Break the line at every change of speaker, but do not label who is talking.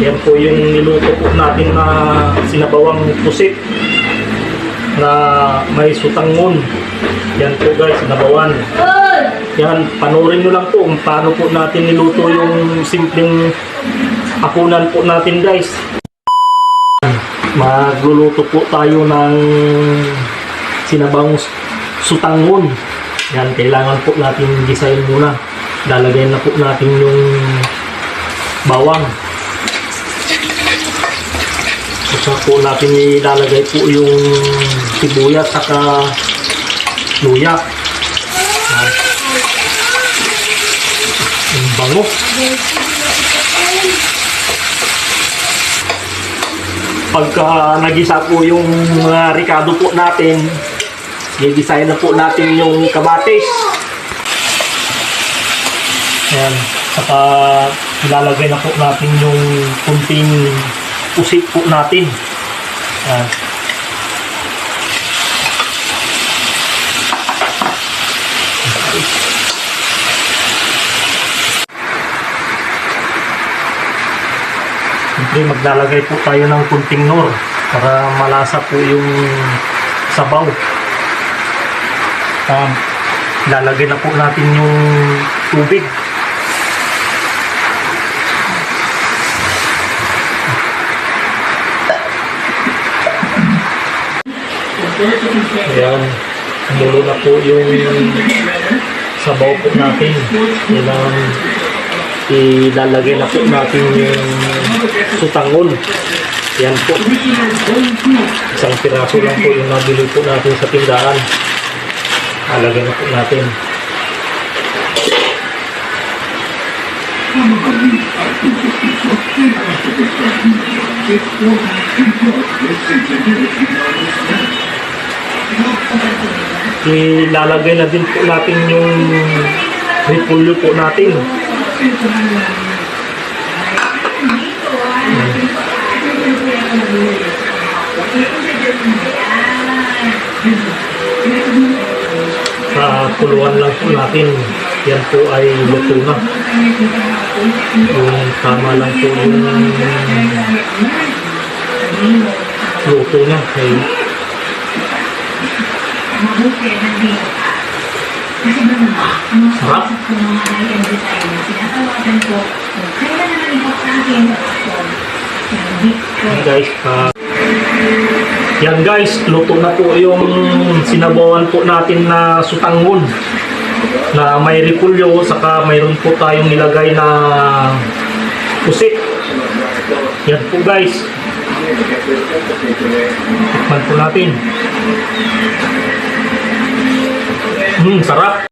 Yan po yung niluto po natin na sinabawang pusit na may sutangon. Yan po guys, sinabawan. Yan, panoorin nyo lang po kung paano po natin niluto yung simpleng hapunan po natin guys. Magluluto po tayo ng sinabawang sutangon. Yan, kailangan po natin gisahin muna. Lalagyan na po natin yung bawang. Saka po natin ilalagay po yung sibuyas saka luya. Ang bango. Pagka nagisa po yung mga ricado po natin, gigisahin na po natin yung kamatis. Ayan. Saka ilalagay na po natin yung kunting pusit po natin. Ayan. Siyempre maglalagay po tayo ng kunting nor para malasa po yung sabaw. Lalagay na po natin yung tubig. Ayan, mulo na po yung sabaw po natin. Kailangan ilalagay na po natin yung sutangon. Yan po. Isang piraso lang po yung nabili po natin sa tindahan. Lalagay na po natin. Ilalagay na din po natin yung repolyo po natin. Sa kuluan lang po natin. Yan po ay luto na. Yung tama lang po yung luto na. Sarap. Guys, yan guys, luto na po yung sinabawan po natin na sutangon na may repolyo, saka mayroon po tayong nilagay na pusit. Yan po guys. Tikman po natin. Sarap.